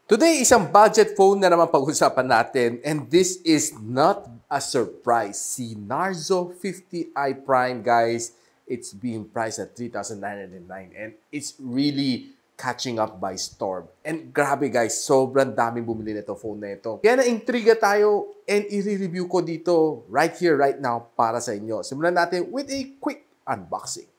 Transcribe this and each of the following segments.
Today, isang budget phone na naman pag-usapan natin, and this is not a surprise. Si NARZO 50i Prime, guys, it's being priced at 3,909 and it's really catching up by storm. And grabe guys, sobrang daming bumili nito phone na ito. Kaya na-intriga tayo and i-review ko dito right here, right now para sa inyo. Simulan natin with a quick unboxing.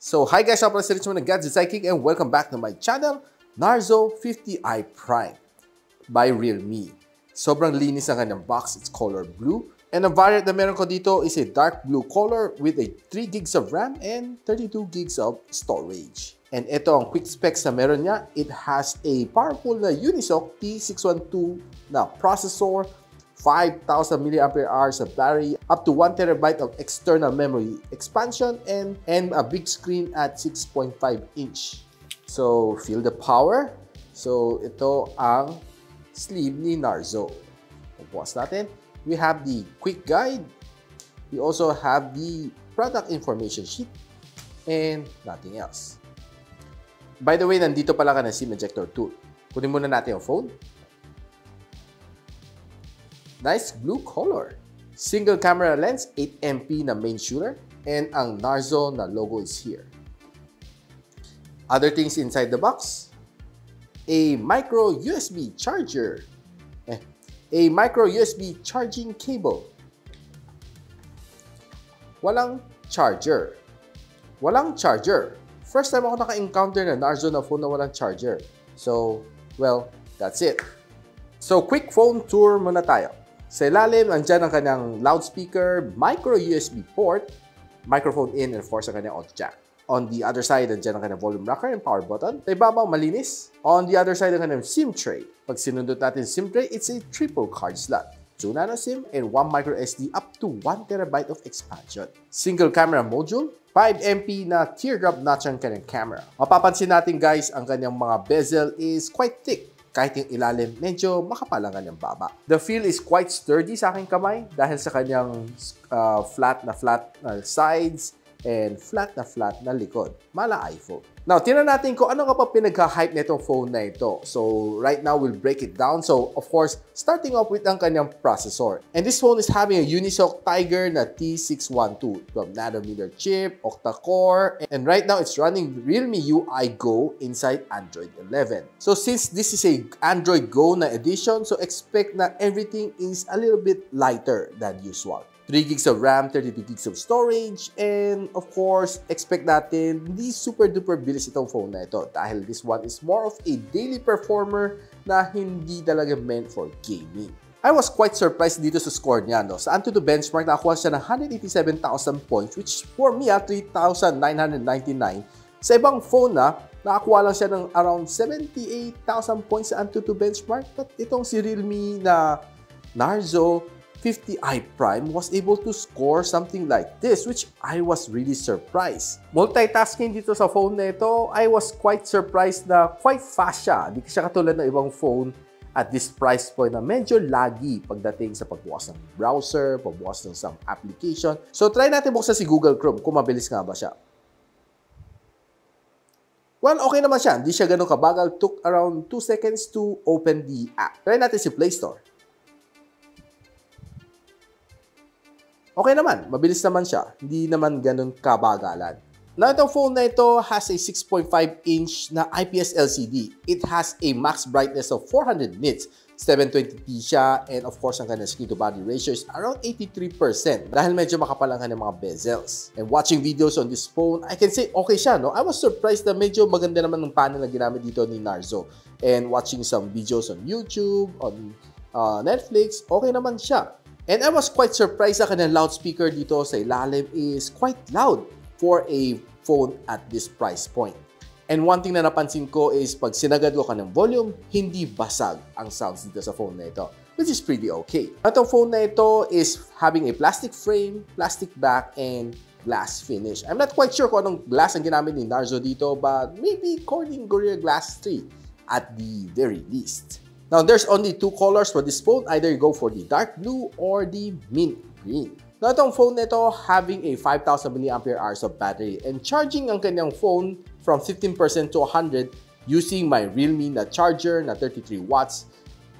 So, hi guys, ako pala si Rich ng Gadget Sidekick and welcome back to my channel, NARZO 50i Prime by Realme. Sobrang linis ang kanyang box, it's color blue. And ang variant na meron ko dito is a dark blue color with a 3 gigs of RAM and 32 gigs of storage. And ito ang quick specs na meron niya. It has a powerful na Unisoc T612 na processor, 5,000 mAh of battery, up to 1 TB of external memory expansion, and a big screen at 6.5 inch. So, feel the power. So, ito ang sleeve ni NARZO. Pagbukas natin, we have the quick guide. We also have the product information sheet and nothing else. By the way, nandito pala ka ng SIM ejector tool. Kunin muna natin yung phone. Nice blue color. Single camera lens, 8MP na main shooter, and ang NARZO na logo is here. Other things inside the box, a micro USB charger, a micro USB charging cable. Walang charger. Walang charger. First time ako naka-encounter na NARZO na phone na walang charger. So, well, that's it. So, quick phone tour muna tayo. Sa ilalim, andyan ang kanyang loudspeaker, micro USB port, microphone in, and of course, ang kanyang audio jack. On the other side, andyan ang kanyang volume rocker and power button. Sa ibabaw, malinis. On the other side, ang kanyang SIM tray. Pag sinundot natin SIM tray, it's a triple card slot. 2 nano SIM and 1 micro SD up to 1 TB of expansion. Single camera module, 5MP na teardrop notch ang kanyang camera. Mapapansin natin guys, ang kanyang mga bezel is quite thick. Kahit yung ilalim, medyo makapal ang kanyang baba. The feel is quite sturdy sa aking kamay dahil sa kanyang flat na sides and flat na likod. Mala iPhone. Now, tingnan natin kung ano nga pa pinagka-hype nitong phone na ito. So, right now, we'll break it down. So, of course, starting off with ang kanyang processor. And this phone is having a Unisoc Tiger na T612, 12nm chip, octa-core, and right now, it's running Realme UI Go inside Android 11. So, since this is a Android Go na edition, so expect na everything is a little bit lighter than usual. 3 gigs of RAM, 32 gigs of storage, and of course, expect natin hindi super duper bilis itong phone na ito dahil this one is more of a daily performer na hindi talaga meant for gaming. I was quite surprised dito sa score niya. No? Sa Antutu benchmark, nakakuha siya ng 187,000 points, which for me, 3,999. Sa ibang phone nakakuha lang siya ng around 78,000 points sa Antutu benchmark, but itong si Realme na NARZO 50i Prime was able to score something like this, which I was really surprised. Multitasking dito sa phone na ito, I was quite surprised na quite fast siya. Hindi siya katulad ng ibang phone at this price point na medyo laggy pagdating sa pagbukas ng browser, pagbukas ng some application. So try natin buksan si Google Chrome kung mabilis nga ba siya. Well, okay naman siya. Hindi siya ganun kabagal. Took around 2 seconds to open the app. Try natin si Play Store. Okay naman, mabilis naman siya. Hindi naman ganun kabagalan. Now, itong phone na ito has a 6.5-inch na IPS LCD. It has a max brightness of 400 nits. 720p siya, and of course, ang kanyang screen-to-body ratio is around 83% dahil medyo makapal ang kanyang mga bezels. And watching videos on this phone, I can say okay siya, no? I was surprised na medyo maganda naman ng panel na ginamit dito ni NARZO. And watching some videos on YouTube, on Netflix, okay naman siya. And I was quite surprised sa kanyang loudspeaker dito sa ilalim is quite loud for a phone at this price point. And one thing na napansin ko is pag sinagad ko kanyang volume, hindi basag ang sounds dito sa phone na ito, which is pretty okay. Itong phone na ito is having a plastic frame, plastic back, and glass finish. I'm not quite sure kung anong glass ang ginamit ni NARZO dito, but maybe Corning Gorilla Glass 3 at the very least. Now, there's only 2 colors for this phone. Either you go for the dark blue or the mint green. Now, itong phone nito having a 5,000 mAh of battery and charging ang kanyang phone from 15% to 100 using my Realme na charger na 33 watts,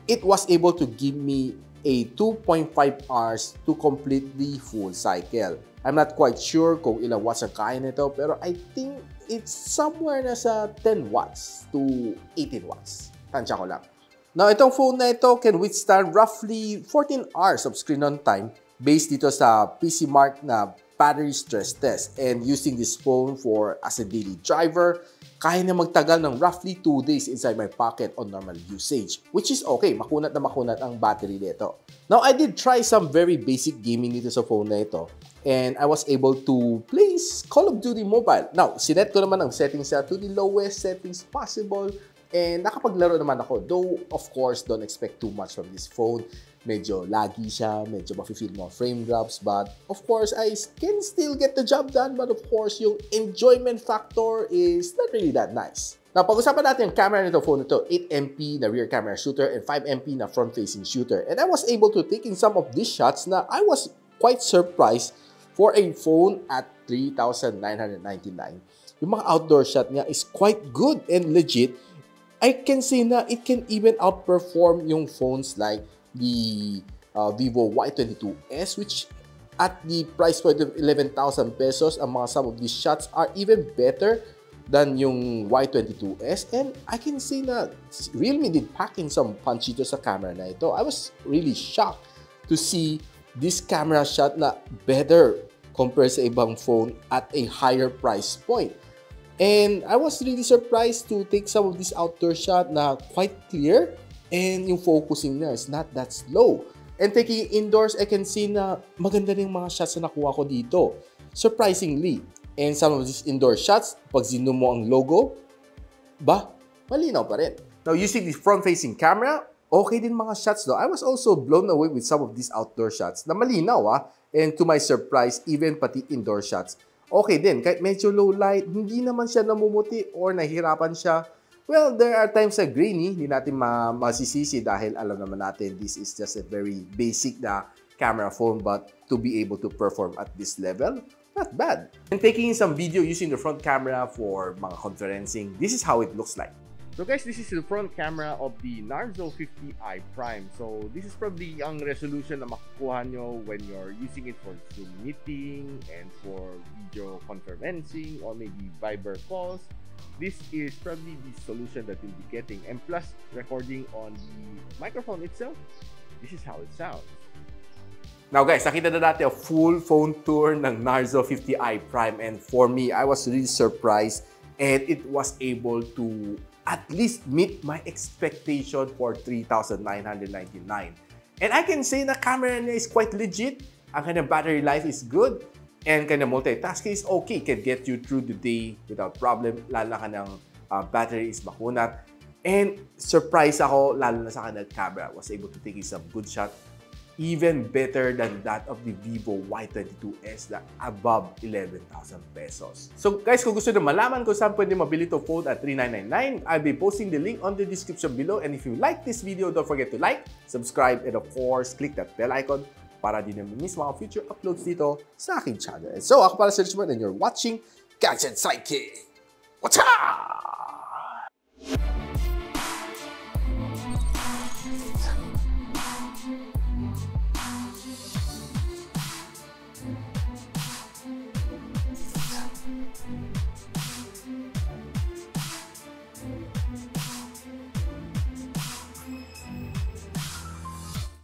it was able to give me a 2.5 hours to complete the full cycle. I'm not quite sure kung ilang watts ang kaya nito, pero I think it's somewhere na sa 10 watts to 18 watts. Tansya ko lang. Now, itong phone na ito can withstand roughly 14 hours of screen on time based dito sa PC Mark na battery stress test. And using this phone for as a daily driver, kaya na magtagal ng roughly 2 days inside my pocket on normal usage, which is okay. Makunat na makunat ang battery nito. Now, I did try some very basic gaming dito sa phone na ito. And I was able to play Call of Duty Mobile. Now, sinet ko naman ang settings to the lowest settings possible. And nakapaglaro naman ako. Though, of course, don't expect too much from this phone. Medyo laggy siya, medyo mafe-feel mo frame drops. But, of course, I can still get the job done. But, of course, yung enjoyment factor is not really that nice. Now, pag-usapan natin ang camera nito phone nito, 8MP na rear camera shooter and 5MP na front-facing shooter. And I was able to take in some of these shots na I was quite surprised for a phone at 3,999. Yung mga outdoor shot niya is quite good and legit. I can say na it can even outperform yung phones like the Vivo Y22s, which at the price point of 11,000 pesos, some of these shots are even better than yung Y22s. And I can say na Realme did pack in some punch dito sa camera na ito. I was really shocked to see this camera shot na better compared sa ibang phone at a higher price point. And I was really surprised to take some of this outdoor shot na quite clear and yung focusing niya is not that slow. And taking indoors, I can see na maganda rin mga shots na nakuha ko dito. Surprisingly. And some of these indoor shots, pag zoom mo ang logo, malinaw pa rin. Now, using the front-facing camera, okay din mga shots though. I was also blown away with some of these outdoor shots na malinaw And to my surprise, even pati indoor shots, okay din. Kahit medyo low light, hindi naman siya namumuti or nahihirapan siya. Well, there are times na grainy, hindi natin masisisi dahil alam naman natin this is just a very basic na camera phone, but to be able to perform at this level, not bad. And taking some video using the front camera for mga conferencing, this is how it looks like. So guys, this is the front camera of the NARZO 50i Prime. So this is probably ang resolution na makukuha nyo when you're using it for Zoom meeting and for video conferencing or maybe Viber calls. This is probably the solution that you'll be getting. And plus, recording on the microphone itself, this is how it sounds. Now guys, nakita na natin a full phone tour ng NARZO 50i Prime. And for me, I was really surprised and it was able to at least meet my expectation for 3,999. And I can say na camera niya is quite legit. Ang kanyang battery life is good. And kanyang multitasking is okay. Can get you through the day without problem. Lalo na kanyang battery is makunat. And surprise ako, lalo na sa kanyang camera. Was able to take some good shot. Even better than that of the Vivo Y22s na above 11,000 pesos. So guys, kung gusto na malaman kung saan pwede mabili ito phone at 3,999, I'll be posting the link on the description below. And if you like this video, don't forget to like, subscribe, and of course, click that bell icon para di na miss mga future uploads dito sa aking channel. And so, ako pala si Richmond and you're watching Gadget Sidekick. What's up?